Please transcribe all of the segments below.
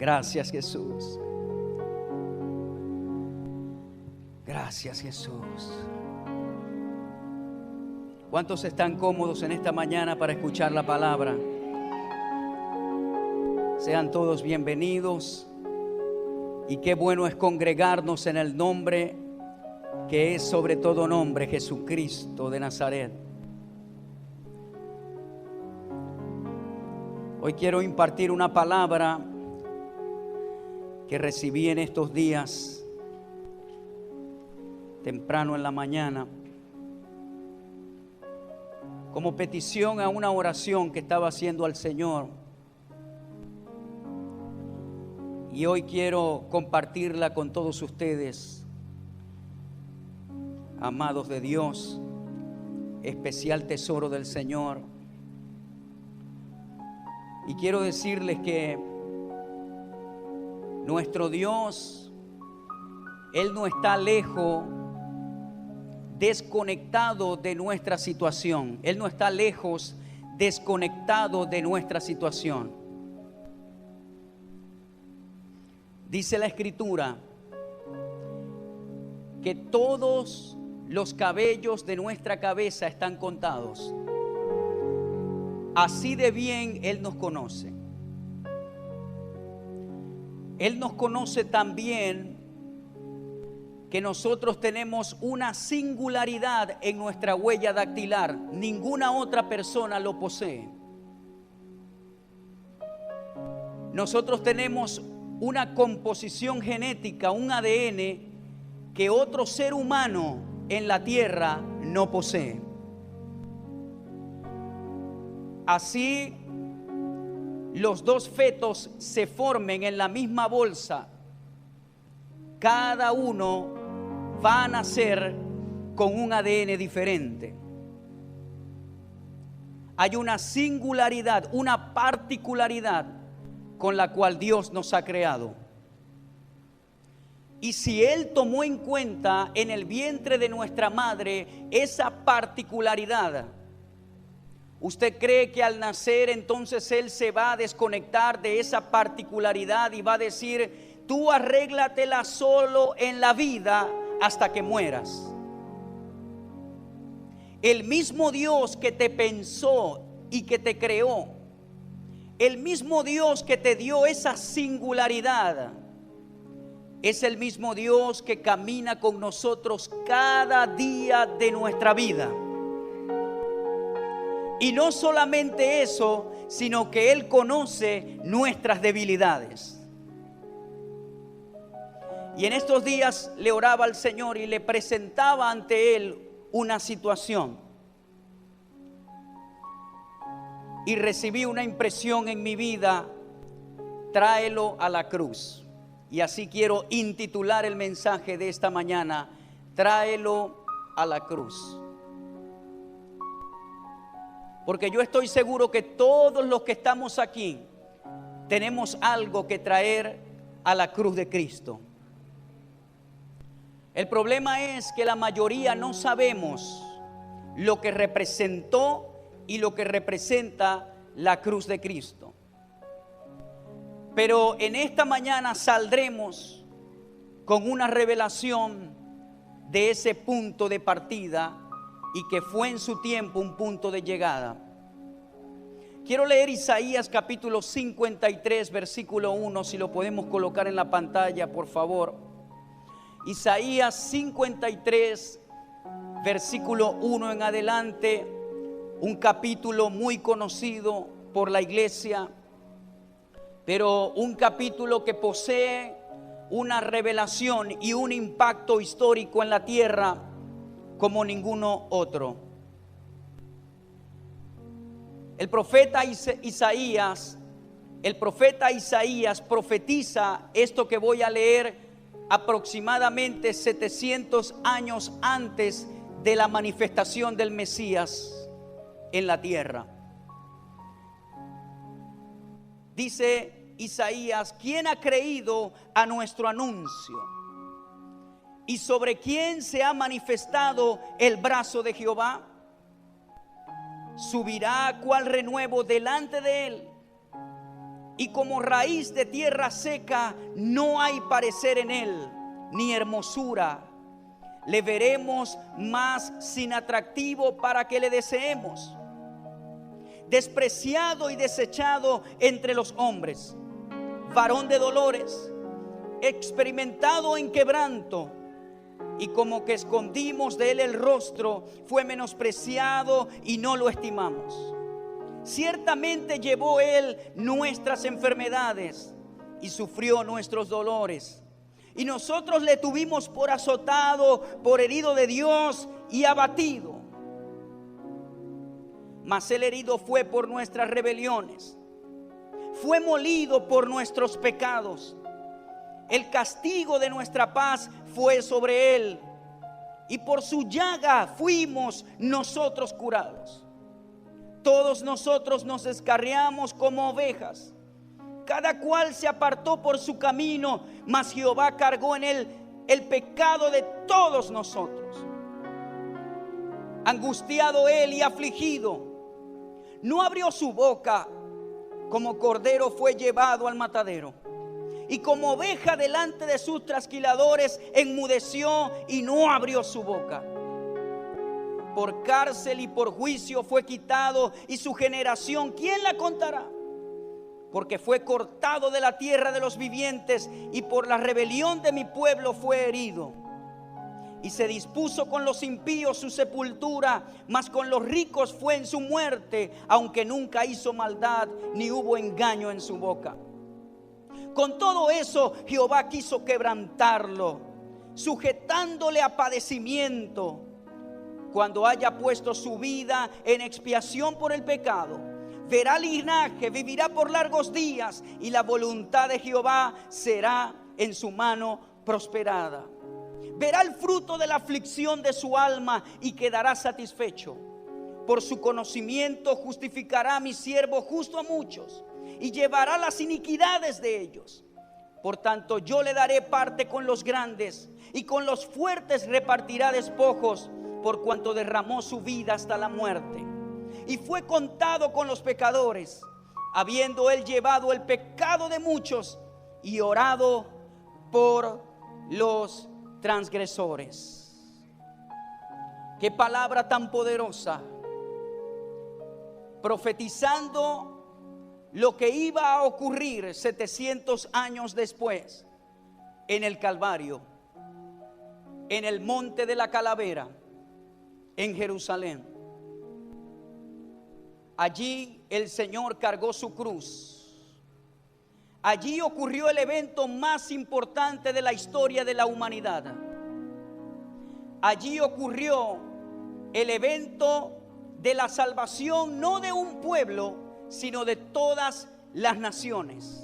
Gracias, Jesús. Gracias, Jesús. ¿Cuántos están cómodos en esta mañana para escuchar la palabra? Sean todos bienvenidos. Y qué bueno es congregarnos en el nombre que es sobre todo nombre, Jesucristo de Nazaret. Hoy quiero impartir una palabra que recibí en estos días, temprano en la mañana, como petición a una oración que estaba haciendo al Señor. Y hoy quiero compartirla con todos ustedes, amados de Dios, especial tesoro del Señor. Y quiero decirles que nuestro Dios, Él no está lejos, desconectado de nuestra situación. Él no está lejos, desconectado de nuestra situación. Dice la Escritura que todos los cabellos de nuestra cabeza están contados. Así de bien Él nos conoce. Él nos conoce tan bien que nosotros tenemos una singularidad en nuestra huella dactilar. Ninguna otra persona lo posee. Nosotros tenemos una composición genética, un ADN que otro ser humano en la tierra no posee. Así, los dos fetos se formen en la misma bolsa. Cada uno va a nacer con un ADN diferente. Hay una singularidad, una particularidad con la cual Dios nos ha creado. Y si Él tomó en cuenta en el vientre de nuestra madre esa particularidad, ¿usted cree que al nacer entonces Él se va a desconectar de esa particularidad y va a decir, tú arréglatela solo en la vida hasta que mueras? El mismo Dios que te pensó y que te creó, el mismo Dios que te dio esa singularidad, es el mismo Dios que camina con nosotros cada día de nuestra vida. Y no solamente eso, sino que Él conoce nuestras debilidades. Y en estos días le oraba al Señor y le presentaba ante Él una situación. Y recibí una impresión en mi vida: tráelo a la cruz. Y así quiero intitular el mensaje de esta mañana: tráelo a la cruz. Porque yo estoy seguro que todos los que estamos aquí tenemos algo que traer a la cruz de Cristo. El problema es que la mayoría no sabemos lo que representó y lo que representa la cruz de Cristo. Pero en esta mañana saldremos con una revelación de ese punto de partida y que fue en su tiempo un punto de llegada. Quiero leer Isaías capítulo 53 versículo 1, si lo podemos colocar en la pantalla, por favor. Isaías 53 versículo 1 en adelante, un capítulo muy conocido por la iglesia, pero un capítulo que posee una revelación y un impacto histórico en la tierra como ninguno otro. El profeta Isaías profetiza esto que voy a leer aproximadamente 700 años antes de la manifestación del Mesías en la tierra. Dice Isaías: ¿quién ha creído a nuestro anuncio? ¿Y sobre quién se ha manifestado el brazo de Jehová? Subirá cual renuevo delante de él, y como raíz de tierra seca no hay parecer en él, ni hermosura. Le veremos más sin atractivo para que le deseemos. Despreciado y desechado entre los hombres, varón de dolores, experimentado en quebranto, y como que escondimos de él el rostro, fue menospreciado y no lo estimamos. Ciertamente llevó él nuestras enfermedades y sufrió nuestros dolores. Y nosotros le tuvimos por azotado, por herido de Dios y abatido. Mas el herido fue por nuestras rebeliones, fue molido por nuestros pecados. El castigo de nuestra paz fue sobre él, y por su llaga fuimos nosotros curados. Todos nosotros nos descarriamos como ovejas, cada cual se apartó por su camino, mas Jehová cargó en él el pecado de todos nosotros. Angustiado él y afligido, no abrió su boca. Como cordero fue llevado al matadero, y como oveja delante de sus trasquiladores enmudeció y no abrió su boca. Por cárcel y por juicio fue quitado, y su generación, ¿quién la contará? Porque fue cortado de la tierra de los vivientes, y por la rebelión de mi pueblo fue herido. Y se dispuso con los impíos su sepultura, mas con los ricos fue en su muerte, aunque nunca hizo maldad, ni hubo engaño en su boca. Con todo eso Jehová quiso quebrantarlo, sujetándole a padecimiento. Cuando haya puesto su vida en expiación por el pecado, verá linaje, vivirá por largos días, y la voluntad de Jehová será en su mano prosperada. Verá el fruto de la aflicción de su alma y quedará satisfecho. Por su conocimiento justificará a mi siervo justo a muchos, y llevará las iniquidades de ellos. Por tanto yo le daré parte con los grandes, y con los fuertes repartirá despojos, por cuanto derramó su vida hasta la muerte. Y fue contado con los pecadores, habiendo él llevado el pecado de muchos y orado por los transgresores. Qué palabra tan poderosa, profetizando lo que iba a ocurrir 700 años después en el Calvario, en el monte de la calavera, en Jerusalén. Allí el Señor cargó su cruz. Allí ocurrió el evento más importante de la historia de la humanidad. Allí ocurrió el evento de la salvación, no de un pueblo, sino de todas las naciones.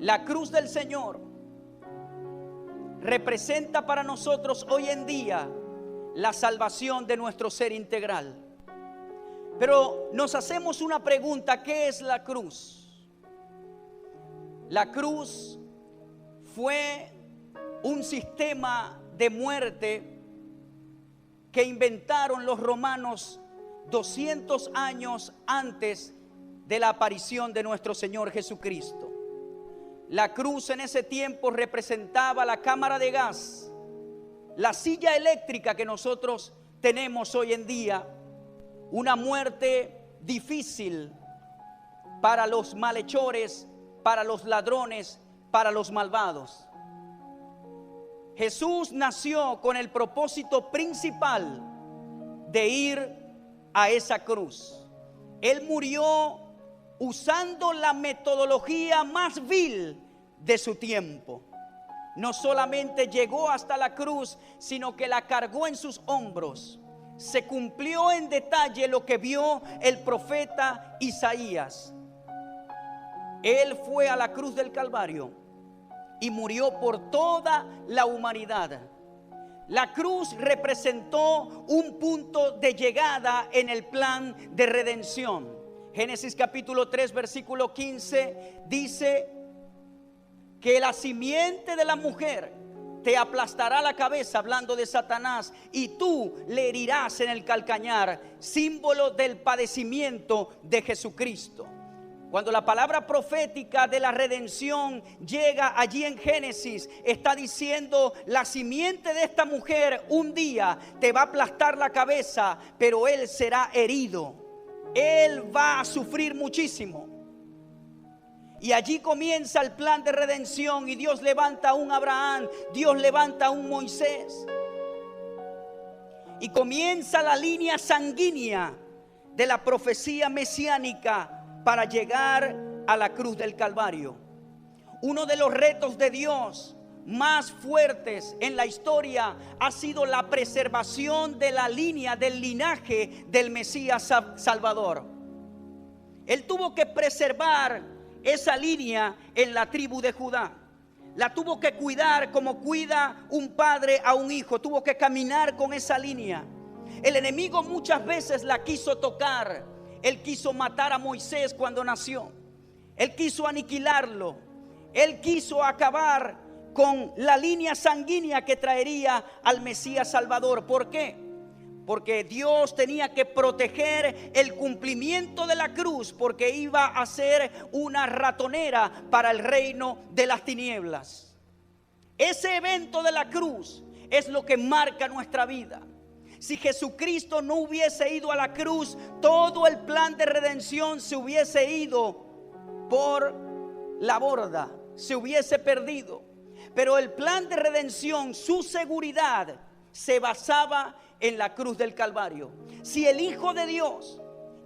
La cruz del Señor representa para nosotros hoy en día la salvación de nuestro ser integral. Pero nos hacemos una pregunta: ¿qué es la cruz? La cruz fue un sistema de muerte que inventaron los romanos 200 años antes de la aparición de nuestro Señor Jesucristo. La cruz en ese tiempo representaba la cámara de gas, la silla eléctrica que nosotros tenemos hoy en día, una muerte difícil para los malhechores, para los ladrones, para los malvados. Jesús nació con el propósito principal de ir a esa cruz. Él murió usando la metodología más vil de su tiempo. No solamente llegó hasta la cruz, sino que la cargó en sus hombros. Se cumplió en detalle lo que vio el profeta Isaías. Él fue a la cruz del Calvario y murió por toda la humanidad. La cruz representó un punto de llegada en el plan de redención. Génesis capítulo 3 versículo 15 dice que la simiente de la mujer te aplastará la cabeza, hablando de Satanás, y tú le herirás en el calcañar, símbolo del padecimiento de Jesucristo. Cuando la palabra profética de la redención llega allí en Génesis, está diciendo: la simiente de esta mujer un día te va a aplastar la cabeza, pero él será herido. Él va a sufrir muchísimo. Y allí comienza el plan de redención, y Dios levanta a un Abraham, Dios levanta a un Moisés. Y comienza la línea sanguínea de la profecía mesiánica para llegar a la cruz del Calvario. Uno de los retos de Dios más fuertes en la historia ha sido la preservación de la línea, del linaje del Mesías Salvador. Él tuvo que preservar esa línea en la tribu de Judá. La tuvo que cuidar como cuida un padre a un hijo. Tuvo que caminar con esa línea. El enemigo muchas veces la quiso tocar. Él quiso matar a Moisés cuando nació. Él quiso aniquilarlo. Él quiso acabar con la línea sanguínea que traería al Mesías Salvador. ¿Por qué? Porque Dios tenía que proteger el cumplimiento de la cruz, porque iba a ser una ratonera para el reino de las tinieblas. Ese evento de la cruz es lo que marca nuestra vida. Si Jesucristo no hubiese ido a la cruz, todo el plan de redención se hubiese ido por la borda, se hubiese perdido. Pero el plan de redención, su seguridad, se basaba en la cruz del Calvario. Si el Hijo de Dios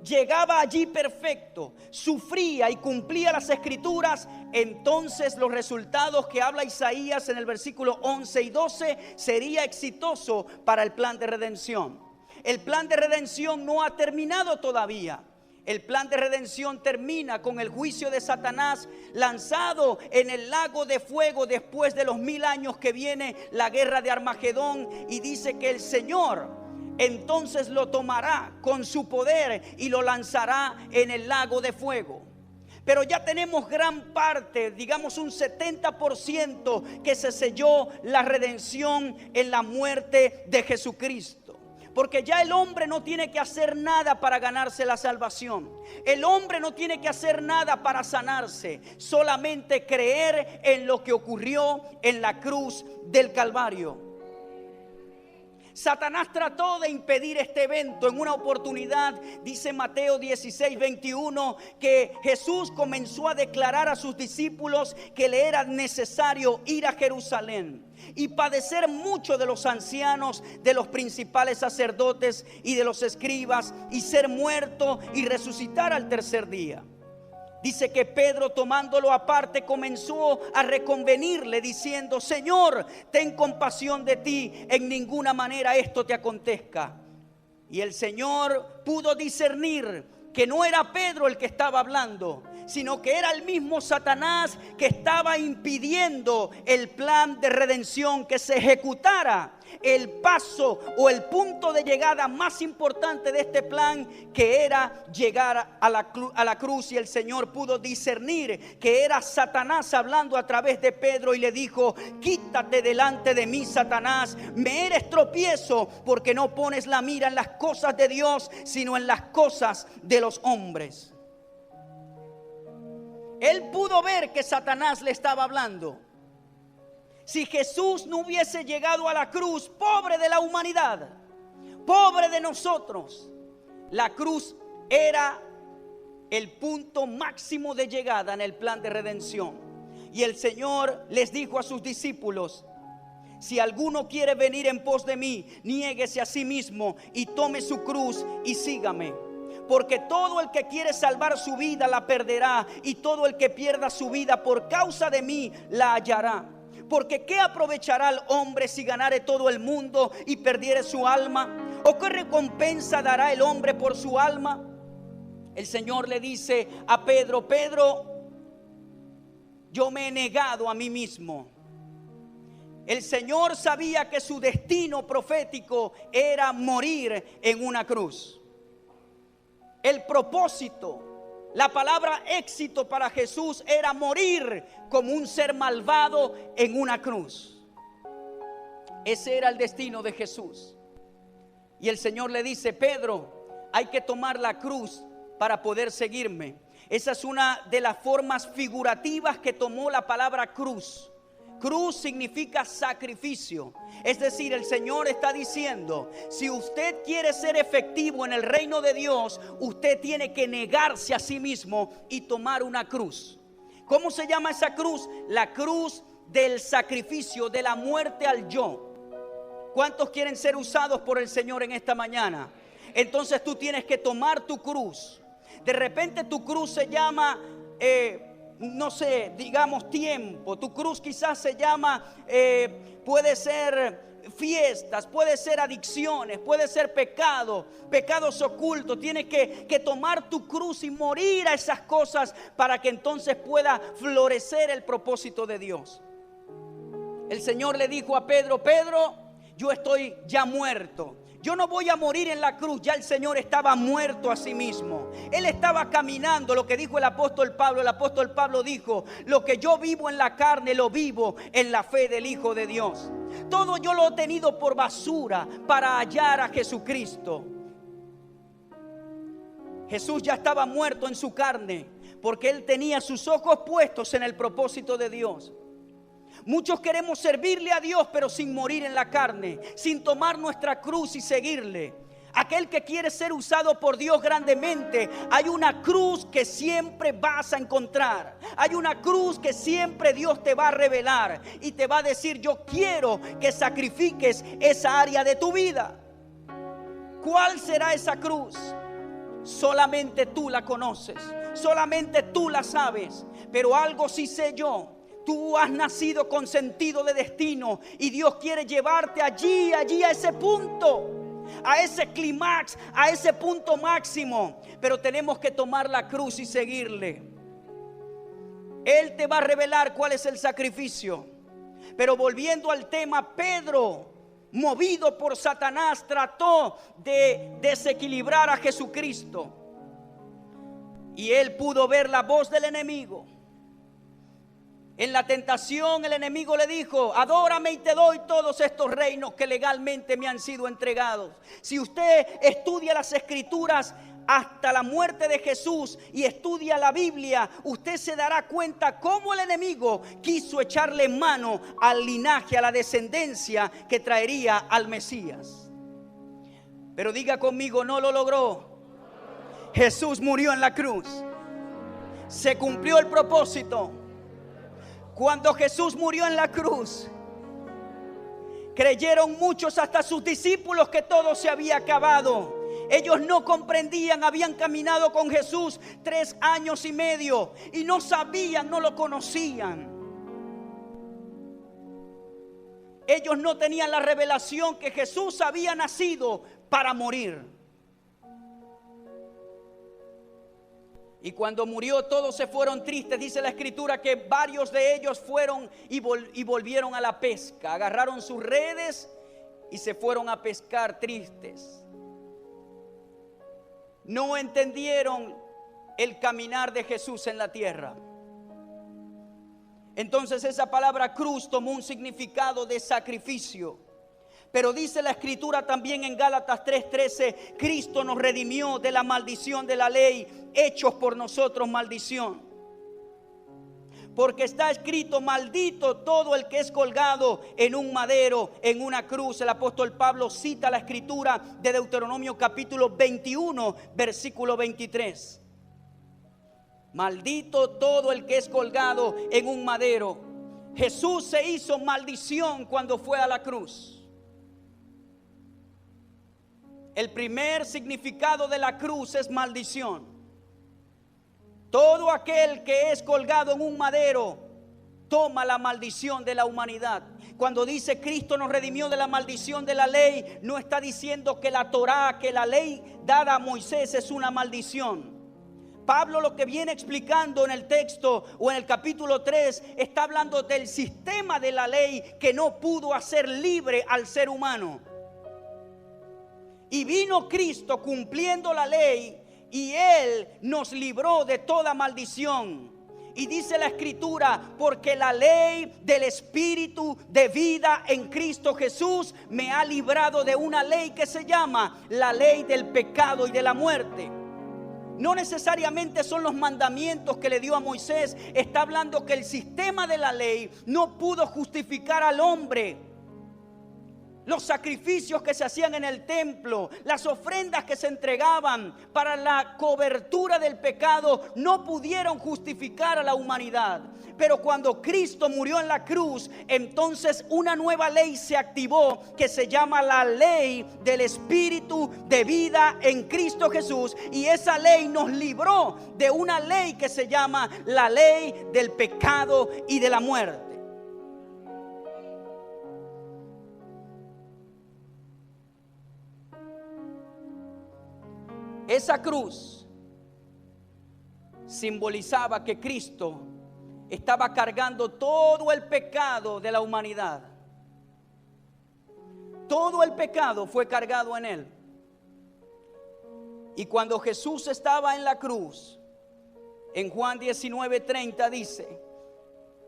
llegaba allí perfecto, sufría y cumplía las Escrituras, entonces los resultados que habla Isaías en el versículo 11 y 12 sería exitoso para el plan de redención. El plan de redención no ha terminado todavía. El plan de redención termina con el juicio de Satanás lanzado en el lago de fuego después de los 1000 años que viene la guerra de Armagedón, y dice que el Señor entonces lo tomará con su poder y lo lanzará en el lago de fuego. Pero ya tenemos gran parte, digamos un 70%, que se selló la redención en la muerte de Jesucristo. Porque ya el hombre no tiene que hacer nada para ganarse la salvación. El hombre no tiene que hacer nada para sanarse. Solamente creer en lo que ocurrió en la cruz del Calvario. Satanás trató de impedir este evento. En una oportunidad, dice Mateo 16:21, que Jesús comenzó a declarar a sus discípulos que le era necesario ir a Jerusalén y padecer mucho de los ancianos, de los principales sacerdotes y de los escribas, y ser muerto y resucitar al tercer día. Dice que Pedro, tomándolo aparte, comenzó a reconvenirle diciendo: Señor, ten compasión de ti, en ninguna manera esto te acontezca. Y el Señor pudo discernir que no era Pedro el que estaba hablando, sino que era el mismo Satanás que estaba impidiendo el plan de redención, que se ejecutara el paso o el punto de llegada más importante de este plan, que era llegar a la cruz. Y el Señor pudo discernir que era Satanás hablando a través de Pedro, y le dijo: quítate delante de mí, Satanás, me eres tropiezo, porque no pones la mira en las cosas de Dios, sino en las cosas de los hombres. Él pudo ver que Satanás le estaba hablando. Si Jesús no hubiese llegado a la cruz, pobre de la humanidad, pobre de nosotros, la cruz era el punto máximo de llegada en el plan de redención. Y el Señor les dijo a sus discípulos: si alguno quiere venir en pos de mí, niéguese a sí mismo y tome su cruz y sígame. Porque todo el que quiere salvar su vida la perderá, y todo el que pierda su vida por causa de mí la hallará. Porque ¿qué aprovechará el hombre si ganare todo el mundo y perdiere su alma? ¿O qué recompensa dará el hombre por su alma? El Señor le dice a Pedro: Pedro, yo me he negado a mí mismo. El Señor sabía que su destino profético era morir en una cruz. El propósito, la palabra éxito para Jesús era morir como un ser malvado en una cruz. Ese era el destino de Jesús. Y el Señor le dice: Pedro, hay que tomar la cruz para poder seguirme. Esa es una de las formas figurativas que tomó la palabra cruz. Cruz significa sacrificio. Es decir, el Señor está diciendo, si usted quiere ser efectivo en el reino de Dios, usted tiene que negarse a sí mismo y tomar una cruz. ¿Cómo se llama esa cruz? La cruz del sacrificio, de la muerte al yo. ¿Cuántos quieren ser usados por el Señor en esta mañana? Entonces tú tienes que tomar tu cruz. De repente tu cruz se llama, no sé, digamos tiempo. Tu cruz quizás se llama, puede ser fiestas, puede ser adicciones, puede ser pecados ocultos. Tienes que tomar tu cruz y morir a esas cosas para que entonces pueda florecer el propósito de Dios. El Señor le dijo a Pedro, Pedro, yo estoy ya muerto. Yo no voy a morir en la cruz. Ya el Señor estaba muerto a sí mismo. Él estaba caminando. Lo que dijo el apóstol Pablo. El apóstol Pablo dijo, lo que yo vivo en la carne, lo vivo en la fe del Hijo de Dios. Todo yo lo he tenido por basura para hallar a Jesucristo. Jesús ya estaba muerto en su carne, porque Él tenía sus ojos puestos en el propósito de Dios. Muchos queremos servirle a Dios, pero sin morir en la carne, sin tomar nuestra cruz y seguirle. Aquel que quiere ser usado por Dios grandemente, hay una cruz que siempre vas a encontrar. Hay una cruz que siempre Dios te va a revelar y te va a decir, yo quiero que sacrifiques esa área de tu vida. ¿Cuál será esa cruz? Solamente tú la conoces, solamente tú la sabes, pero algo sí sé yo. Tú has nacido con sentido de destino y Dios quiere llevarte allí a ese punto, a ese clímax, a ese punto máximo. Pero tenemos que tomar la cruz y seguirle. Él te va a revelar cuál es el sacrificio. Pero volviendo al tema, Pedro, movido por Satanás, trató de desequilibrar a Jesucristo. Y él pudo ver la voz del enemigo. En la tentación el enemigo le dijo, adórame y te doy todos estos reinos que legalmente me han sido entregados. Si usted estudia las escrituras hasta la muerte de Jesús y estudia la Biblia, usted se dará cuenta cómo el enemigo quiso echarle mano al linaje, a la descendencia que traería al Mesías. Pero diga conmigo, no lo logró. Jesús murió en la cruz. Se cumplió el propósito. Cuando Jesús murió en la cruz, creyeron muchos, hasta sus discípulos, que todo se había acabado. Ellos no comprendían, habían caminado con Jesús 3 años y medio y no sabían, no lo conocían. Ellos no tenían la revelación que Jesús había nacido para morir. Y cuando murió todos se fueron tristes. Dice la escritura que varios de ellos fueron y volvieron a la pesca. Agarraron sus redes y se fueron a pescar tristes. No entendieron el caminar de Jesús en la tierra. Entonces esa palabra cruz tomó un significado de sacrificio. Pero dice la escritura también en Gálatas 3:13, Cristo nos redimió de la maldición de la ley, hechos por nosotros maldición. Porque está escrito, maldito todo el que es colgado en un madero, en una cruz. El apóstol Pablo cita la escritura de Deuteronomio capítulo 21, versículo 23. Maldito todo el que es colgado en un madero. Jesús se hizo maldición cuando fue a la cruz. El primer significado de la cruz es maldición. Todo aquel que es colgado en un madero toma la maldición de la humanidad. Cuando dice Cristo nos redimió de la maldición de la ley, no está diciendo que la Torá, que la ley dada a Moisés es una maldición. Pablo lo que viene explicando en el texto o en el capítulo 3 está hablando del sistema de la ley que no pudo hacer libre al ser humano. Y vino Cristo cumpliendo la ley y Él nos libró de toda maldición. Y dice la escritura, porque la ley del Espíritu de vida en Cristo Jesús me ha librado de una ley que se llama la ley del pecado y de la muerte. No necesariamente son los mandamientos que le dio a Moisés. Está hablando que el sistema de la ley no pudo justificar al hombre. Los sacrificios que se hacían en el templo, las ofrendas que se entregaban para la cobertura del pecado, no pudieron justificar a la humanidad. Pero cuando Cristo murió en la cruz, entonces una nueva ley se activó, que se llama la ley del Espíritu de vida en Cristo Jesús. Y esa ley nos libró de una ley que se llama la ley del pecado y de la muerte. Esa cruz simbolizaba que Cristo estaba cargando todo el pecado de la humanidad. Todo el pecado fue cargado en él. Y cuando Jesús estaba en la cruz, en Juan 19:30 dice,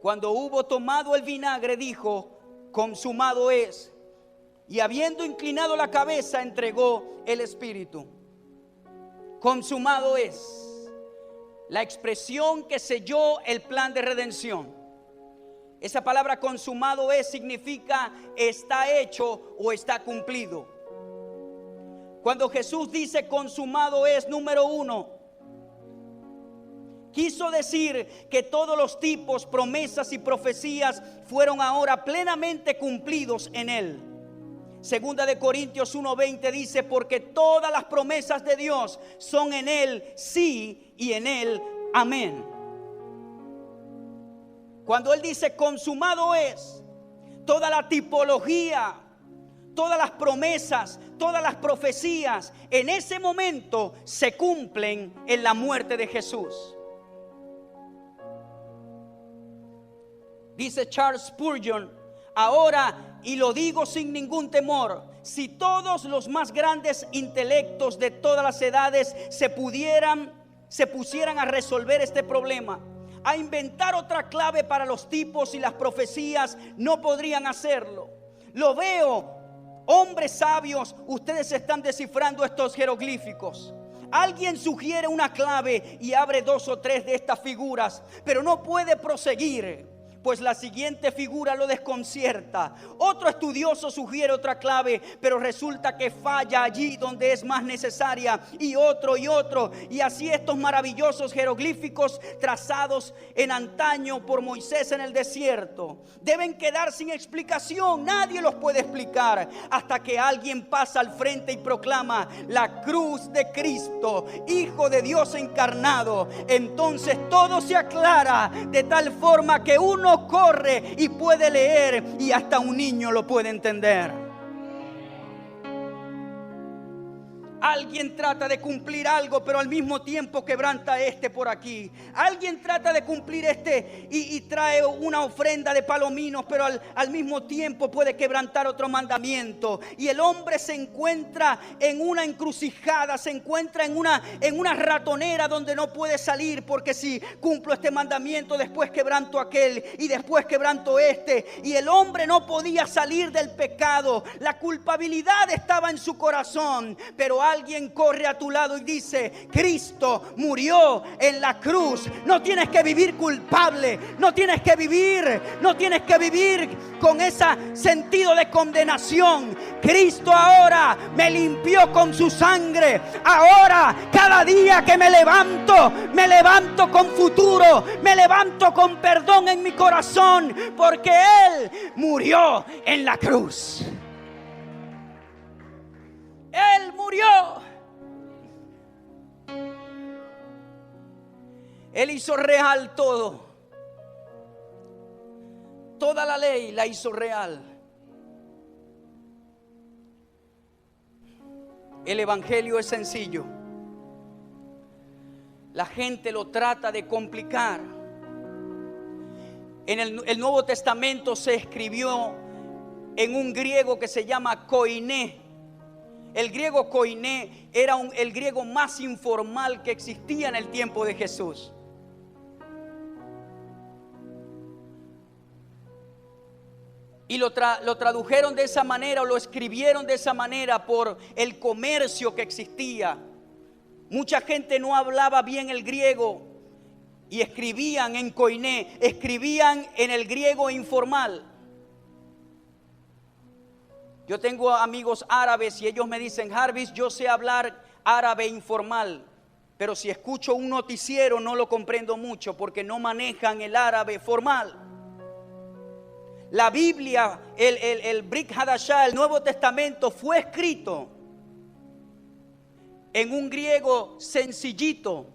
cuando hubo tomado el vinagre, dijo: consumado es. Y habiendo inclinado la cabeza, entregó el Espíritu. Consumado es la expresión que selló el plan de redención. Esa palabra consumado es significa está hecho o está cumplido. Cuando Jesús dice consumado es, número uno, quiso decir que todos los tipos, promesas y profecías fueron ahora plenamente cumplidos en él. Segunda de Corintios 1:20 dice: porque todas las promesas de Dios son en él sí y en él amén. Cuando él dice consumado es, toda la tipología, todas las promesas, todas las profecías en ese momento se cumplen en la muerte de Jesús. Dice Charles Spurgeon: ahora, y lo digo sin ningún temor, si todos los más grandes intelectos de todas las edades se pusieran a resolver este problema, a inventar otra clave para los tipos y las profecías, no podrían hacerlo. Lo veo, hombres sabios, ustedes están descifrando estos jeroglíficos. Alguien sugiere una clave y abre 2 o 3 de estas figuras, pero no puede proseguir, pues la siguiente figura lo desconcierta. Otro estudioso sugiere otra clave, pero resulta que falla allí donde es más necesaria. Y otro, y así estos maravillosos jeroglíficos trazados en antaño por Moisés en el desierto deben quedar sin explicación. Nadie los puede explicar hasta que alguien pasa al frente y proclama la cruz de Cristo, Hijo de Dios encarnado. Entonces todo se aclara de tal forma que uno corre y puede leer, y hasta un niño lo puede entender. Alguien trata de cumplir algo, pero al mismo tiempo quebranta por aquí. Alguien trata de cumplir y trae una ofrenda de palominos, pero al mismo tiempo puede quebrantar otro mandamiento. Y el hombre se encuentra en una encrucijada, se encuentra en una ratonera donde no puede salir, porque si cumplo este mandamiento, después quebranto aquel y después quebranto este. Y el hombre no podía salir del pecado. La culpabilidad estaba en su corazón, pero alguien corre a tu lado y dice: Cristo murió en la cruz. No tienes que vivir culpable, no tienes que vivir con ese sentido de condenación. Cristo ahora me limpió con su sangre. Ahora, cada día que me levanto con futuro, me levanto con perdón en mi corazón, porque Él murió en la cruz. Él murió. Él hizo real todo. Toda la ley la hizo real. El evangelio es sencillo. La gente lo trata de complicar. En el Nuevo Testamento se escribió en un griego que se llama koiné. El griego koiné era el griego más informal que existía en el tiempo de Jesús. Y lo tradujeron de esa manera, o lo escribieron de esa manera por el comercio que existía. Mucha gente no hablaba bien el griego y escribían en koiné, escribían en el griego informal. Yo tengo amigos árabes y ellos me dicen: Jarvis, yo sé hablar árabe informal, pero si escucho un noticiero no lo comprendo mucho porque no manejan el árabe formal. La Biblia, el Brit Hadashah, el Nuevo Testamento, fue escrito en un griego sencillito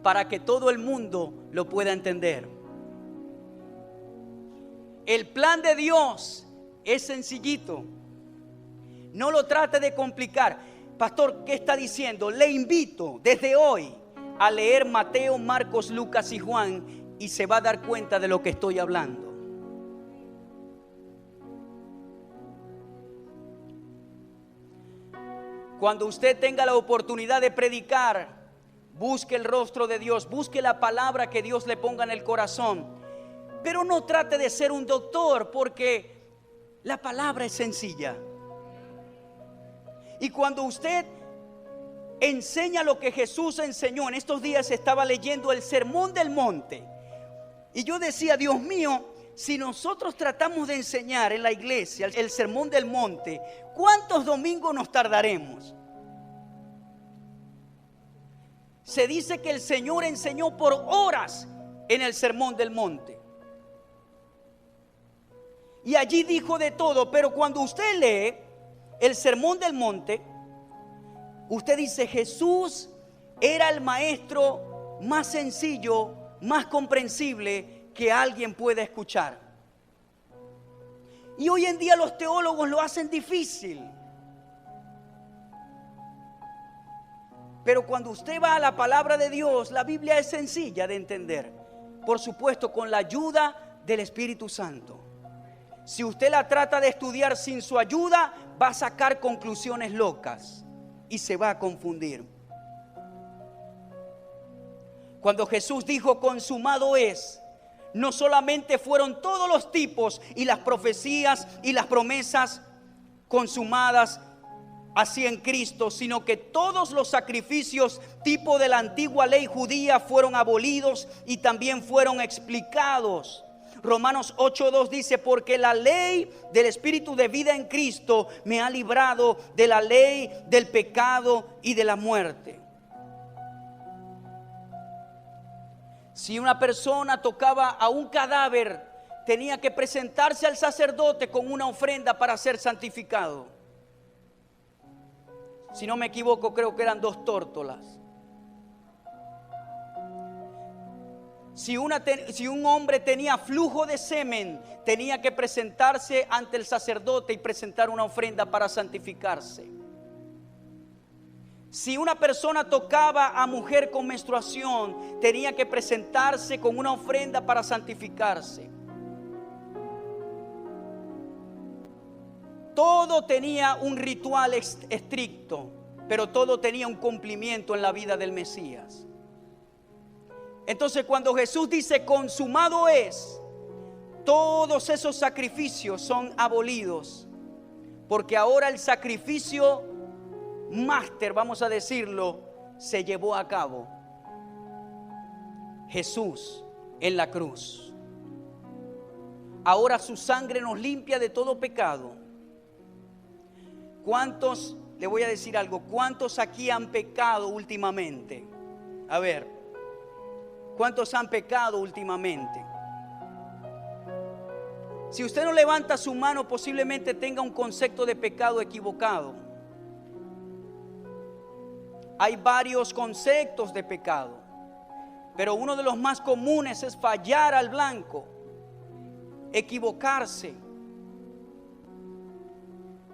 para que todo el mundo lo pueda entender. El plan de Dios es sencillito. No lo trate de complicar. Pastor, ¿qué está diciendo? Le invito desde hoy a leer Mateo, Marcos, Lucas y Juan y se va a dar cuenta de lo que estoy hablando. Cuando usted tenga la oportunidad de predicar, busque el rostro de Dios, busque la palabra que Dios le ponga en el corazón. Pero no trate de ser un doctor, porque la palabra es sencilla. Y cuando usted enseña lo que Jesús enseñó, en estos días estaba leyendo el Sermón del Monte, y yo decía: Dios mío, si nosotros tratamos de enseñar en la iglesia el Sermón del Monte, ¿cuántos domingos nos tardaremos? Se dice que el Señor enseñó por horas en el Sermón del Monte. Y allí dijo de todo, pero cuando usted lee el Sermón del Monte, usted dice: Jesús era el maestro más sencillo, más comprensible que alguien pueda escuchar. Y hoy en día los teólogos lo hacen difícil. Pero cuando usted va a la palabra de Dios, la Biblia es sencilla de entender. Por supuesto, con la ayuda del Espíritu Santo. Si usted la trata de estudiar sin su ayuda, va a sacar conclusiones locas y se va a confundir. Cuando Jesús dijo: consumado es, no solamente fueron todos los tipos y las profecías y las promesas consumadas así en Cristo, sino que todos los sacrificios tipo de la antigua ley judía fueron abolidos y también fueron explicados. Romanos 8:2 dice: porque la ley del Espíritu de vida en Cristo me ha librado de la ley del pecado y de la muerte. Si una persona tocaba a un cadáver, tenía que presentarse al sacerdote con una ofrenda para ser santificado. Si no me equivoco, creo que eran 2 tórtolas. Si un hombre tenía flujo de semen, tenía que presentarse ante el sacerdote y presentar una ofrenda para santificarse. Si una persona tocaba a mujer con menstruación, tenía que presentarse con una ofrenda para santificarse. Todo tenía un ritual estricto, pero todo tenía un cumplimiento en la vida del Mesías. Entonces, cuando Jesús dice consumado es, todos esos sacrificios son abolidos, porque ahora el sacrificio máster, vamos a decirlo, se llevó a cabo. Jesús en la cruz. Ahora su sangre nos limpia de todo pecado. ¿Cuántos, le voy a decir algo, cuántos aquí han pecado últimamente? A ver, ¿cuántos han pecado últimamente? Si usted no levanta su mano, posiblemente tenga un concepto de pecado equivocado. Hay varios conceptos de pecado, pero uno de los más comunes es fallar al blanco, equivocarse.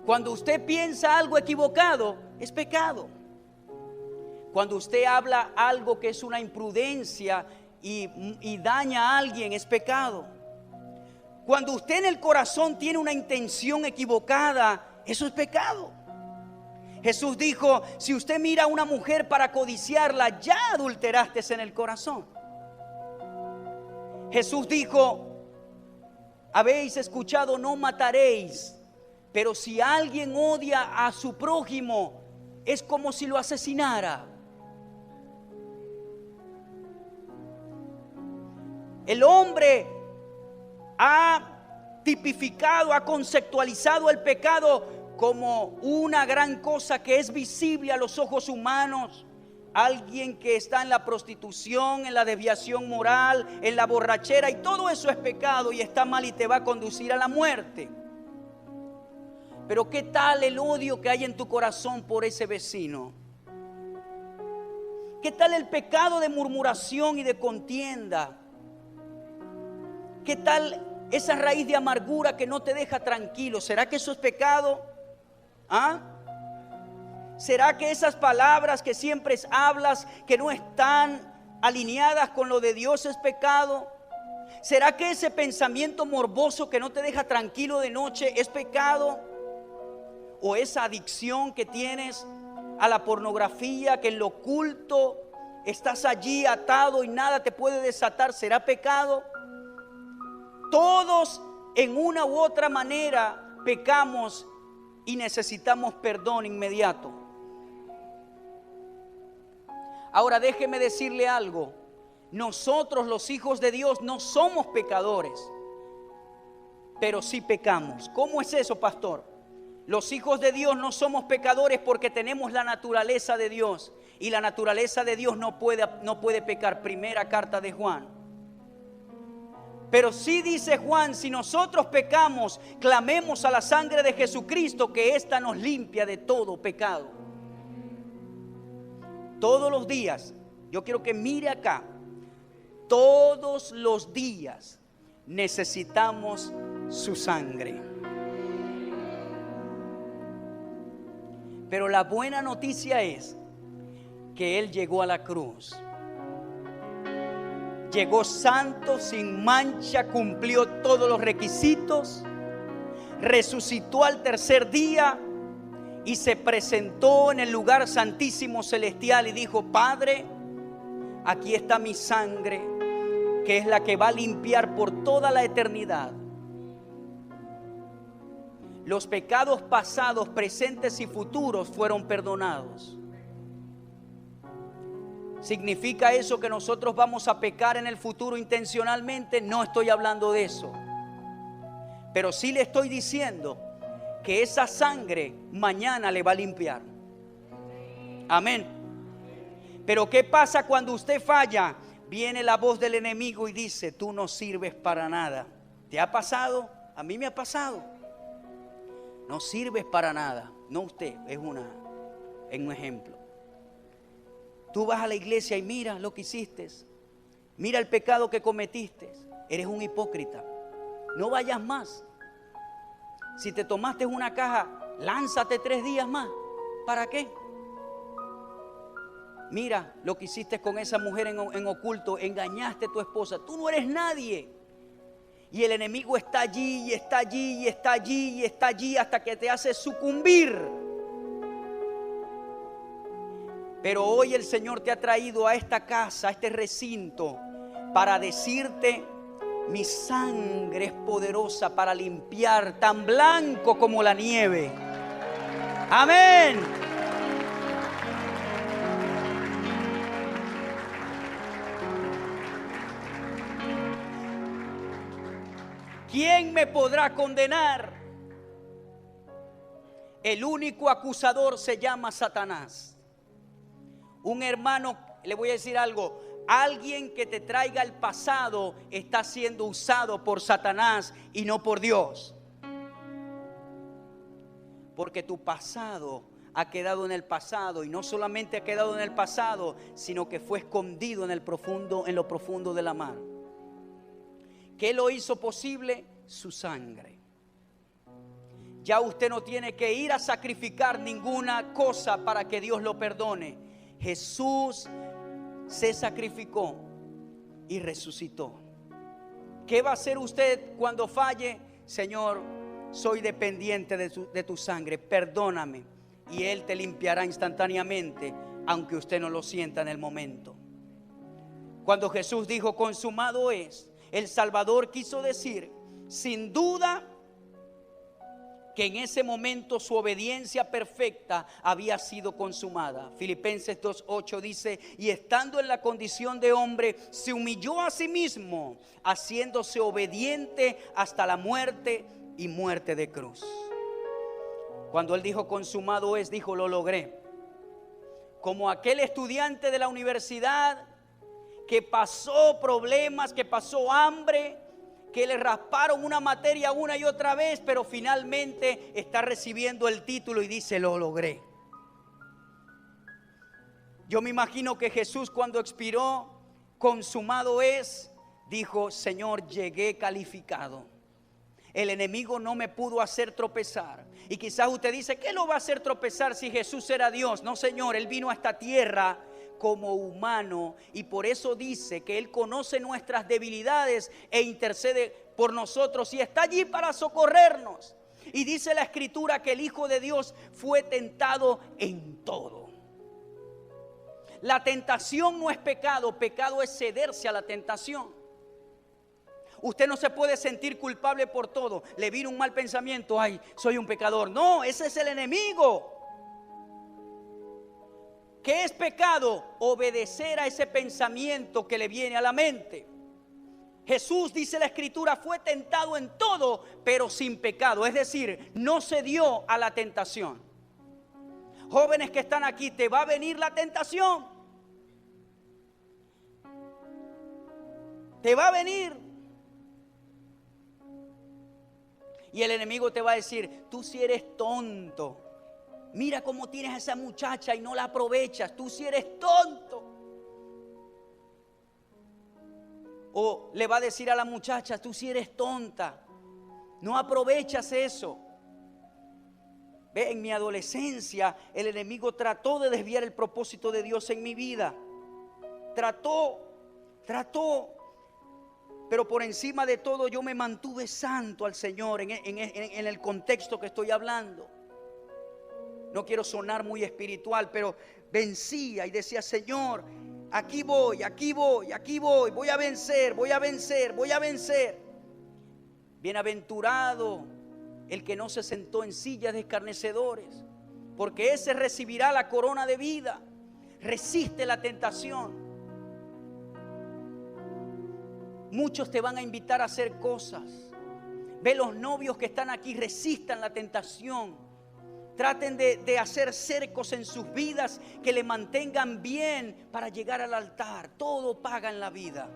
Cuando usted piensa algo equivocado, es pecado. Cuando usted habla algo que es una imprudencia y daña a alguien, es pecado. Cuando usted en el corazón tiene una intención equivocada, eso es pecado. Jesús dijo: si usted mira a una mujer para codiciarla, ya adulteraste en el corazón. Jesús dijo: habéis escuchado, no mataréis. Pero si alguien odia a su prójimo, es como si lo asesinara. El hombre ha tipificado, ha conceptualizado el pecado como una gran cosa que es visible a los ojos humanos. Alguien que está en la prostitución, en la desviación moral, en la borrachera, y todo eso es pecado y está mal y te va a conducir a la muerte. Pero ¿qué tal el odio que hay en tu corazón por ese vecino? ¿Qué tal el pecado de murmuración y de contienda? ¿Qué tal esa raíz de amargura que no te deja tranquilo? ¿Será que eso es pecado? ¿Ah? ¿Será que esas palabras que siempre hablas, que no están alineadas con lo de Dios, es pecado? ¿Será que ese pensamiento morboso que no te deja tranquilo de noche es pecado? ¿O esa adicción que tienes a la pornografía, que en lo oculto estás allí atado y nada te puede desatar, será pecado? Todos en una u otra manera pecamos y necesitamos perdón inmediato. Ahora déjeme decirle algo. Nosotros los hijos de Dios no somos pecadores, pero sí pecamos. ¿Cómo es eso, pastor? Los hijos de Dios no somos pecadores porque tenemos la naturaleza de Dios. Y la naturaleza de Dios no puede pecar. Primera carta de Juan. Pero sí dice Juan, si nosotros pecamos, clamemos a la sangre de Jesucristo, que ésta nos limpia de todo pecado. Todos los días, yo quiero que mire acá, todos los días necesitamos su sangre. Pero la buena noticia es que Él llegó a la cruz. Llegó santo, sin mancha, cumplió todos los requisitos, resucitó al tercer día y se presentó en el lugar santísimo celestial y dijo: Padre, aquí está mi sangre, que es la que va a limpiar por toda la eternidad los pecados pasados, presentes y futuros fueron perdonados. ¿Significa eso que nosotros vamos a pecar en el futuro intencionalmente? No estoy hablando de eso. Pero sí le estoy diciendo que esa sangre mañana le va a limpiar. Amén. Pero ¿qué pasa cuando usted falla? Viene la voz del enemigo y dice: tú no sirves para nada. ¿Te ha pasado? A mí me ha pasado. No sirves para nada. No usted, es un ejemplo. Tú vas a la iglesia y mira lo que hiciste. Mira el pecado que cometiste. Eres un hipócrita. No vayas más. Si te tomaste una caja, lánzate 3 días más. ¿Para qué? Mira lo que hiciste con esa mujer en oculto. Engañaste a tu esposa. Tú no eres nadie. Y el enemigo está allí, y está allí, y está allí, y está allí, hasta que te hace sucumbir. Pero hoy el Señor te ha traído a esta casa, a este recinto, para decirte: mi sangre es poderosa para limpiar, tan blanco como la nieve. Amén. ¿Quién me podrá condenar? El único acusador se llama Satanás. Un hermano, le voy a decir algo: alguien que te traiga el pasado está siendo usado por Satanás y no por Dios. Porque tu pasado ha quedado en el pasado, y no solamente ha quedado en el pasado, sino que fue escondido en lo profundo de la mar. ¿Qué lo hizo posible? Su sangre. Ya usted no tiene que ir a sacrificar ninguna cosa para que Dios lo perdone. Jesús se sacrificó y resucitó. ¿Qué va a hacer usted cuando falle? Señor, soy dependiente de tu sangre, perdóname. Y Él te limpiará instantáneamente, aunque usted no lo sienta en el momento. Cuando Jesús dijo: consumado es, el Salvador quiso decir, sin duda, que en ese momento su obediencia perfecta había sido consumada. Filipenses 2:8 dice: y estando en la condición de hombre, se humilló a sí mismo, haciéndose obediente hasta la muerte y muerte de cruz. Cuando él dijo consumado es, dijo lo logré. Como aquel estudiante de la universidad que pasó problemas, que pasó hambre, que le rasparon una materia una y otra vez, pero finalmente está recibiendo el título y dice lo logré. Yo me imagino que Jesús, cuando expiró, consumado es, dijo: Señor, llegué calificado. El enemigo no me pudo hacer tropezar. Y quizás usted dice: ¿qué lo va a hacer tropezar si Jesús era Dios? No, Señor, Él vino a esta tierra como humano, y por eso dice que Él conoce nuestras debilidades e intercede por nosotros y está allí para socorrernos. Y dice la Escritura que el Hijo de Dios fue tentado en todo. La tentación no es pecado, pecado es cederse a la tentación. Usted no se puede sentir culpable por todo. Le vino un mal pensamiento: ay, soy un pecador. No, ese es el enemigo. ¿Qué es pecado? Obedecer a ese pensamiento que le viene a la mente. Jesús, dice la Escritura, fue tentado en todo, pero sin pecado. Es decir, no se dio a la tentación. Jóvenes que están aquí, te va a venir la tentación. Te va a venir. Y el enemigo te va a decir: tú sí eres tonto. Mira cómo tienes a esa muchacha y no la aprovechas. Tú sí eres tonto. O le va a decir a la muchacha: tú sí eres tonta. No aprovechas eso. Ve, en mi adolescencia el enemigo trató de desviar el propósito de Dios en mi vida. Trató. Pero por encima de todo yo me mantuve santo al Señor en el contexto que estoy hablando. No quiero sonar muy espiritual, pero vencía y decía: Señor, aquí voy, voy a vencer. Bienaventurado el que no se sentó en sillas de escarnecedores, porque ese recibirá la corona de vida. Resiste la tentación. Muchos te van a invitar a hacer cosas. Ve los novios que están aquí, resistan la tentación. Traten de hacer cercos en sus vidas que le mantengan bien para llegar al altar. Todo paga en la vida.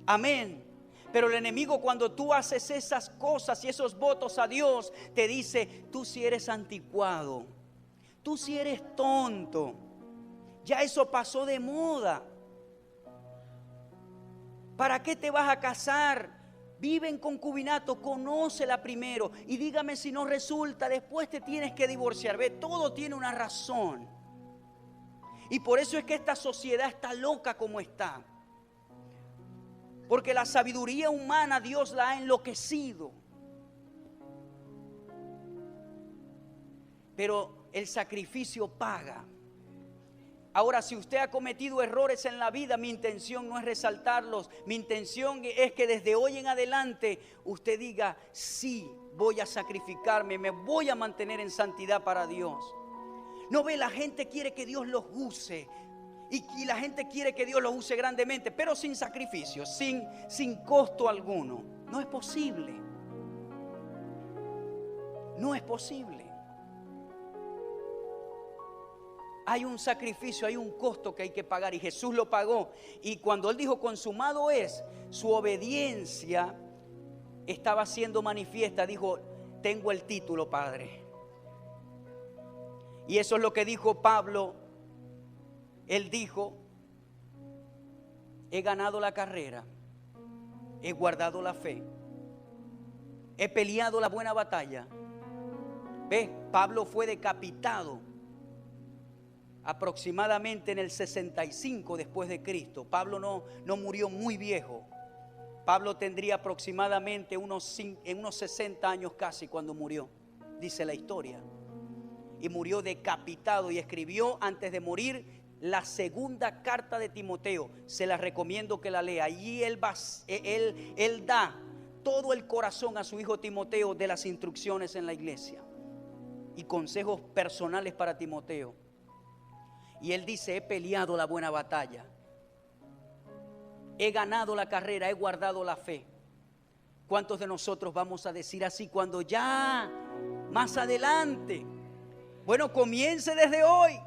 Amén. Pero el enemigo, cuando tú haces esas cosas y esos votos a Dios, te dice: tú sí eres anticuado, tú sí eres tonto, ya eso pasó de moda. ¿Para qué te vas a casar? Vive en concubinato, conócela primero y dígame si no resulta, después te tienes que divorciar. Ve, todo tiene una razón. Y por eso es que esta sociedad está loca como está. Porque la sabiduría humana Dios la ha enloquecido. Pero el sacrificio paga. Ahora, si usted ha cometido errores en la vida, mi intención no es resaltarlos. Mi intención es que desde hoy en adelante usted diga: sí, voy a sacrificarme, me voy a mantener en santidad para Dios. No ve, la gente quiere que Dios los use. Y la gente quiere que Dios los use grandemente, pero sin sacrificio, sin costo alguno. No es posible. No es posible. Hay un sacrificio, hay un costo que hay que pagar y Jesús lo pagó. Y cuando Él dijo consumado es, su obediencia estaba siendo manifiesta. Dijo: tengo el título, Padre. Y eso es lo que dijo Pablo. Él dijo: he ganado la carrera, he guardado la fe, he peleado la buena batalla. ¿Ves? Pablo fue decapitado aproximadamente en el 65 después de Cristo. Pablo no murió muy viejo. Pablo tendría aproximadamente unos 60 años casi cuando murió, dice la historia. Y murió decapitado y escribió antes de morir la segunda carta de Timoteo. Se la recomiendo que la lea. Allí él da todo el corazón a su hijo Timoteo de las instrucciones en la iglesia y consejos personales para Timoteo. Y él dice: he peleado la buena batalla, he ganado la carrera, he guardado la fe. ¿Cuántos de nosotros vamos a decir así cuando ya más adelante? Bueno, comience desde hoy.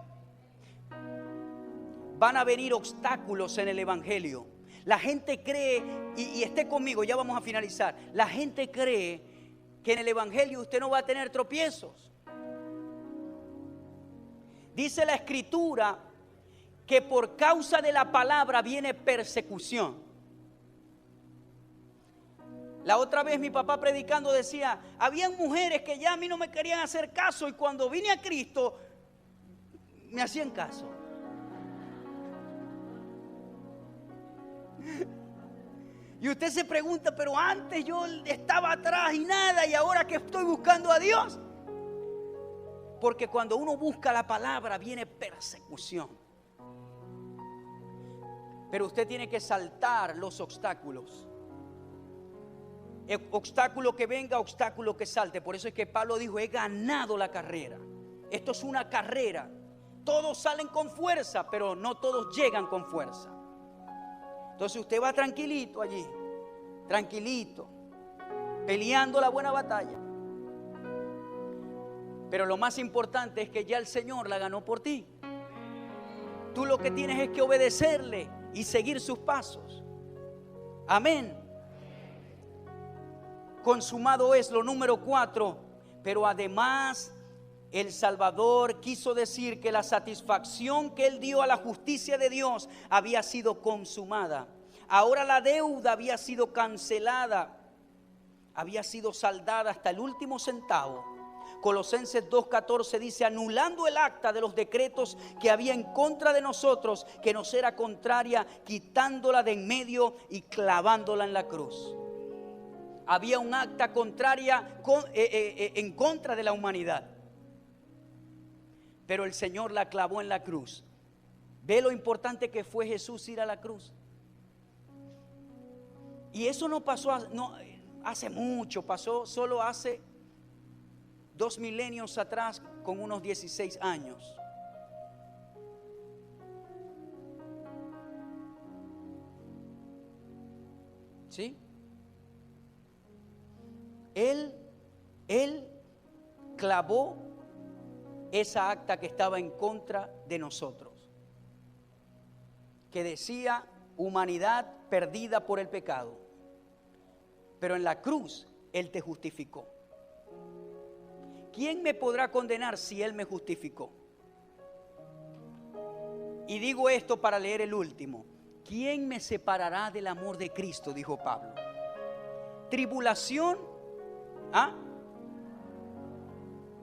Van a venir obstáculos en el evangelio. La gente cree, y esté conmigo, ya vamos a finalizar. La gente cree que en el evangelio usted no va a tener tropiezos. Dice la escritura que por causa de la palabra viene persecución. La otra vez mi papá predicando decía: habían mujeres que ya a mí no me querían hacer caso, y cuando vine a Cristo me hacían caso. Y usted se pregunta: pero antes yo estaba atrás y nada, y ahora que estoy buscando a Dios. Porque cuando uno busca la palabra viene persecución. Pero usted tiene que saltar los obstáculos. Obstáculo que venga, obstáculo que salte. Por eso es que Pablo dijo: he ganado la carrera. Esto es una carrera. Todos salen con fuerza, pero no todos llegan con fuerza. Entonces usted va tranquilito allí, tranquilito, peleando la buena batalla. Pero lo más importante es que ya el Señor la ganó por ti. Tú lo que tienes es que obedecerle y seguir sus pasos. Amén. Consumado es lo número 4. Pero además el Salvador quiso decir que la satisfacción que Él dio a la justicia de Dios había sido consumada. Ahora la deuda había sido cancelada, había sido saldada hasta el último centavo. Colosenses 2:14 dice: anulando el acta de los decretos que había en contra de nosotros, que nos era contraria, quitándola de en medio y clavándola en la cruz. Había un acta contraria en contra de la humanidad, pero el Señor la clavó en la cruz. Ve lo importante que fue Jesús ir a la cruz. Y eso no pasó hace mucho, pasó solo hace 2 milenios atrás, con unos 16 años. ¿Sí? Él clavó esa acta que estaba en contra de nosotros, que decía humanidad perdida por el pecado. Pero en la cruz Él te justificó. ¿Quién me podrá condenar si Él me justificó? Y digo esto para leer el último. ¿Quién me separará del amor de Cristo?, dijo Pablo. Tribulación,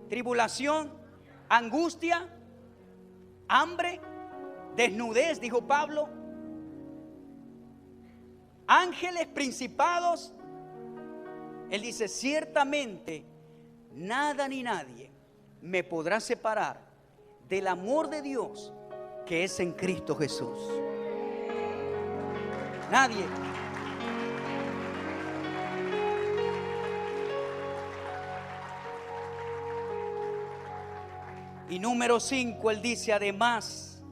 tribulación, angustia, hambre, desnudez, dijo Pablo, ángeles, principados. Él dice: ciertamente nada ni nadie me podrá separar del amor de Dios que es en Cristo Jesús. Nadie. Y número 5, él dice: además,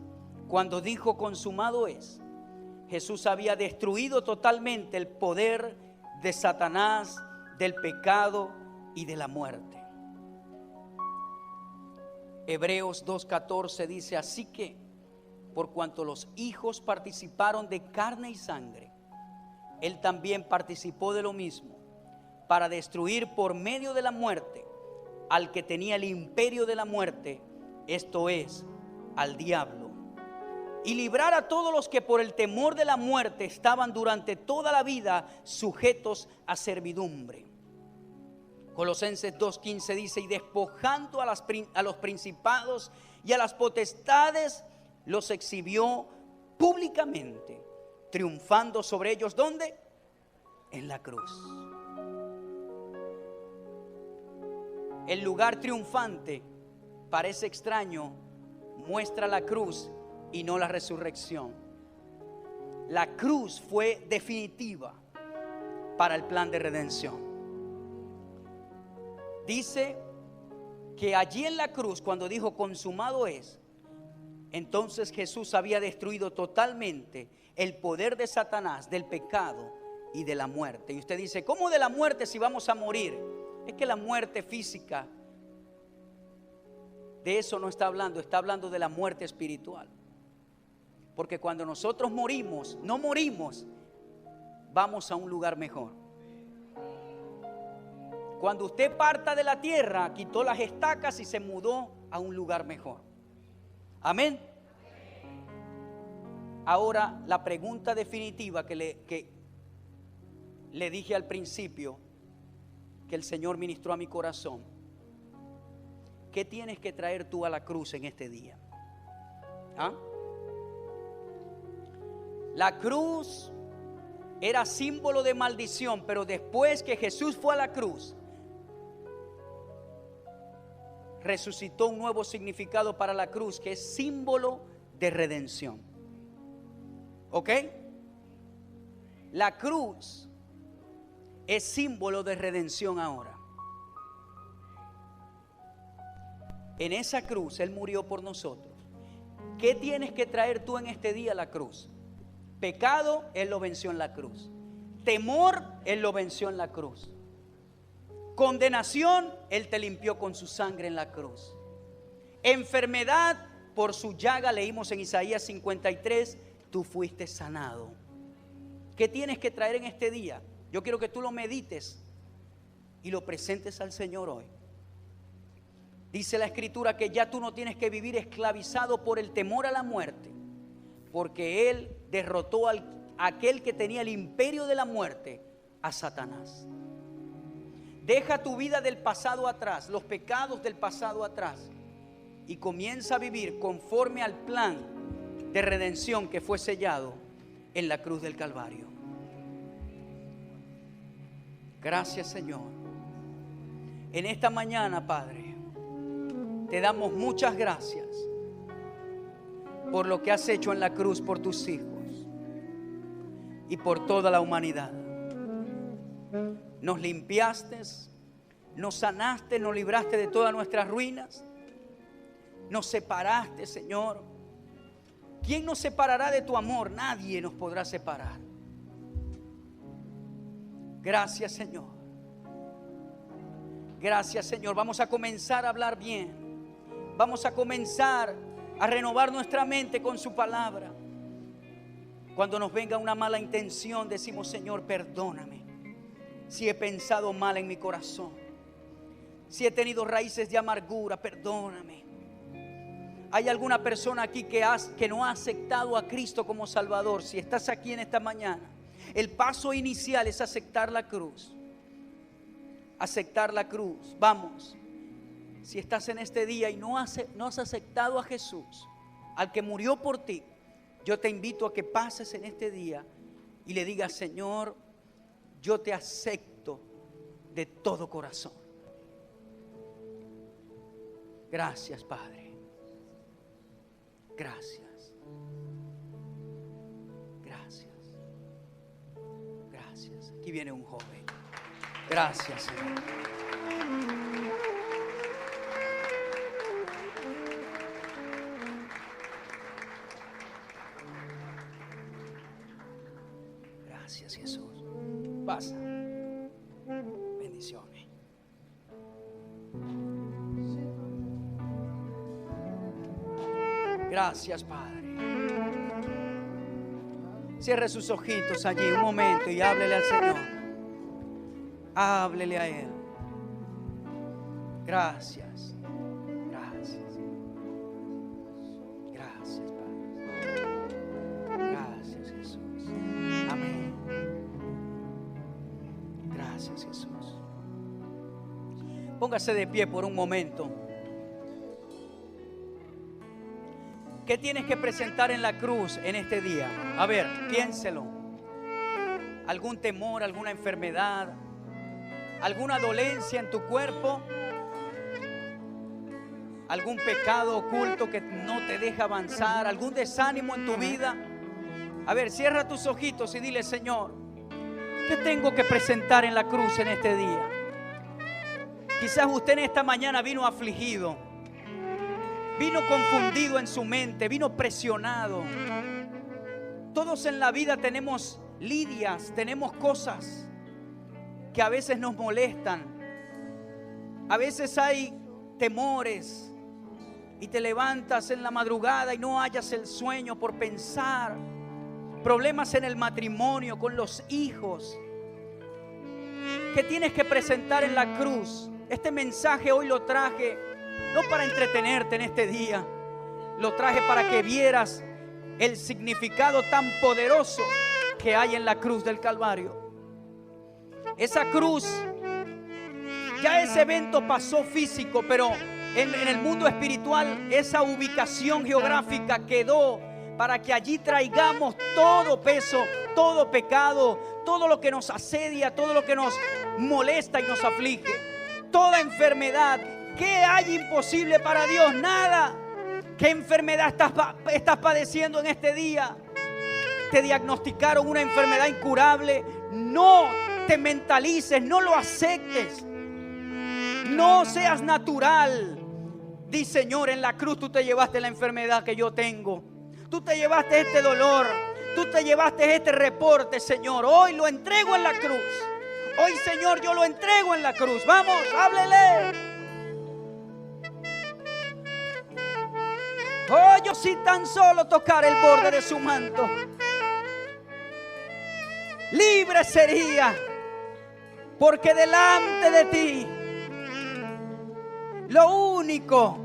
cuando dijo consumado es, Jesús había destruido totalmente el poder de Satanás, del pecado y de la muerte. Hebreos 2:14 dice: así que por cuanto los hijos participaron de carne y sangre, Él también participó de lo mismo, para destruir por medio de la muerte al que tenía el imperio de la muerte, esto es, al diablo, y librar a todos los que por el temor de la muerte estaban durante toda la vida sujetos a servidumbre. Colosenses 2:15 dice: y despojando a los principados y a las potestades, los exhibió públicamente, triunfando sobre ellos. ¿Dónde? En la cruz. El lugar triunfante, parece extraño, muestra la cruz y no la resurrección. La cruz fue definitiva. para el plan de redención. Dice que allí en la cruz, cuando dijo consumado es, entonces Jesús había destruido totalmente el poder de Satanás, del pecado y de la muerte. Y usted dice, ¿cómo de la muerte si vamos a morir? Es que la muerte física, de eso no está hablando de la muerte espiritual. Porque cuando nosotros morimos, no morimos, vamos a un lugar mejor. Cuando usted parta de la tierra, quitó las estacas y se mudó a un lugar mejor. Amén. Ahora la pregunta definitiva que le dije al principio, que el Señor ministró a mi corazón: ¿qué tienes que traer tú a la cruz en este día? ¿Ah? La cruz era símbolo de maldición, pero después que Jesús fue a la cruz, resucitó un nuevo significado para la cruz, que es símbolo de redención. ¿Ok? La cruz es símbolo de redención ahora. En esa cruz Él murió por nosotros. ¿Qué tienes que traer tú en este día a la cruz? Pecado, Él lo venció en la cruz. Temor, Él lo venció en la cruz. Condenación, Él te limpió con su sangre en la cruz. Enfermedad, por su llaga, leímos en Isaías 53, tú fuiste sanado. ¿Qué tienes que traer en este día? Yo quiero que tú lo medites y lo presentes al Señor hoy. Dice la Escritura que ya tú no tienes que vivir esclavizado por el temor a la muerte, porque Él derrotó a aquel que tenía el imperio de la muerte, a Satanás. Deja tu vida del pasado atrás, los pecados del pasado atrás, y comienza a vivir conforme al plan de redención que fue sellado en la cruz del Calvario. Gracias, Señor. En esta mañana, Padre, te damos muchas gracias por lo que has hecho en la cruz por tus hijos y por toda la humanidad. Nos limpiaste, nos sanaste, nos libraste de todas nuestras ruinas, nos separaste, Señor. ¿Quién nos separará de tu amor? Nadie nos podrá separar. Gracias, Señor. Gracias, Señor. Vamos a comenzar a hablar bien. Vamos a comenzar a renovar nuestra mente con su palabra. Cuando nos venga una mala intención, decimos: Señor, perdóname si he pensado mal en mi corazón, si he tenido raíces de amargura, perdóname. Hay alguna persona aquí que no ha aceptado a Cristo como Salvador. Si estás aquí en esta mañana, el paso inicial es aceptar la cruz. Aceptar la cruz. Vamos. Si estás en este día y no has aceptado a Jesús, al que murió por ti, yo te invito a que pases en este día y le digas: Señor, yo te acepto de todo corazón. Gracias, Padre. Gracias. Gracias. Gracias. Aquí viene un joven. Gracias, Señor. Gracias, Jesús. Pasa. Bendiciones. Gracias, Padre. Cierre sus ojitos allí un momento y háblele al Señor. Háblele a Él. Gracias. Gracias. Gracias, Padre. Gracias, Jesús. Amén. Gracias, Jesús. Póngase de pie por un momento. ¿Qué tienes que presentar en la cruz en este día? A ver, piénselo. ¿Algún temor, alguna enfermedad, alguna dolencia en tu cuerpo? ¿Algún pecado oculto que no te deja avanzar? ¿Algún desánimo en tu vida? A ver, cierra tus ojitos y dile: Señor, ¿Qué tengo que presentar en la cruz en este día? Quizás usted en esta mañana vino afligido, vino confundido en su mente, vino presionado. Todos en la vida tenemos lidias, tenemos cosas que a veces nos molestan. A veces hay temores y te levantas en la madrugada y no hallas el sueño por pensar. Problemas en el matrimonio, con los hijos. ¿Qué tienes que presentar en la cruz? Este mensaje hoy lo traje no para entretenerte en este día. Lo traje para que vieras el significado tan poderoso que hay en la cruz del Calvario. Esa cruz, ya ese evento pasó físico, pero en el mundo espiritual esa ubicación geográfica quedó para que allí traigamos todo peso, todo pecado, todo lo que nos asedia, todo lo que nos molesta y nos aflige, toda enfermedad. ¿Qué hay imposible para Dios? Nada. ¿Qué enfermedad estás padeciendo en este día? ¿Te diagnosticaron una enfermedad incurable? No te mentalices, no lo aceptes. No seas natural. Di: Señor, en la cruz tú te llevaste la enfermedad que yo tengo. Tú te llevaste este dolor. Tú te llevaste este reporte, Señor. Hoy lo entrego en la cruz. Hoy, Señor, yo lo entrego en la cruz. Vamos, háblele. Oh, yo si tan solo tocar el borde de su manto, libre sería, porque delante de ti lo único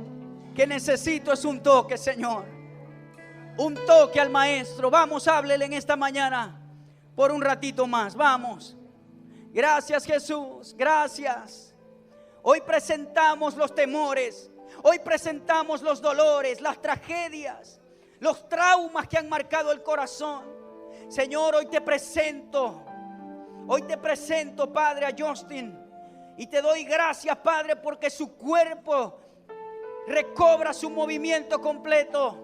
que necesito es un toque, Señor. Un toque al Maestro. Vamos, háblele en esta mañana por un ratito más. Vamos. Gracias, Jesús. Gracias. Hoy presentamos los temores. Hoy presentamos los dolores, las tragedias, los traumas que han marcado el corazón. Señor, hoy te presento, Padre, a Justin. Y te doy gracias, Padre, porque su cuerpo recobra su movimiento completo.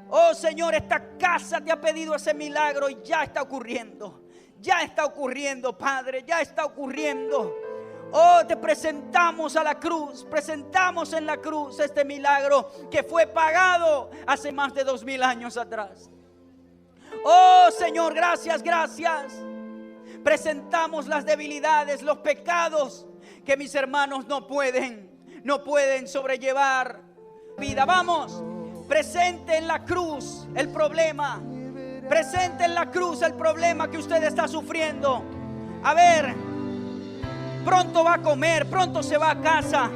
Oh, Señor, esta casa te ha pedido ese milagro y ya está ocurriendo. Ya está ocurriendo, Padre, ya está ocurriendo. Oh, te presentamos a la cruz, presentamos en la cruz este milagro que fue pagado hace más de 2000 años atrás. Oh, Señor, gracias, gracias. Presentamos las debilidades, los pecados que mis hermanos no pueden sobrellevar vida. Vamos, presente en la cruz el problema. Presente en la cruz el problema que usted está sufriendo. A ver, pronto va a comer, pronto se va a casa.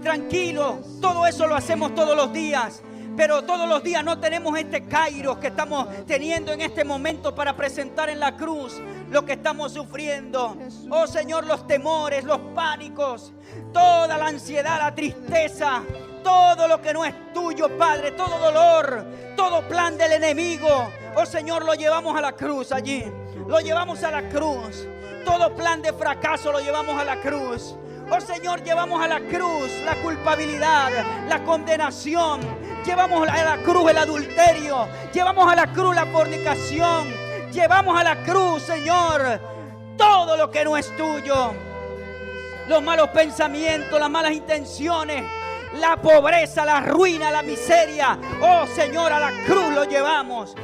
Tranquilo, todo eso lo hacemos todos los días. Pero todos los días no tenemos este kairos que estamos teniendo en este momento para presentar en la cruz lo que estamos sufriendo. Oh, Señor, los temores, los pánicos, toda la ansiedad, la tristeza, todo lo que no es tuyo, Padre, todo dolor, todo plan del enemigo. Oh, Señor, lo llevamos a la cruz allí. Lo llevamos a la cruz. Todo plan de fracaso lo llevamos a la cruz. Oh, Señor, llevamos a la cruz la culpabilidad, la condenación. Llevamos a la cruz el adulterio. Llevamos a la cruz la fornicación. Llevamos a la cruz, Señor, todo lo que no es tuyo. Los malos pensamientos, las malas intenciones, la pobreza, la ruina, la miseria. Oh, Señor, a la cruz lo llevamos.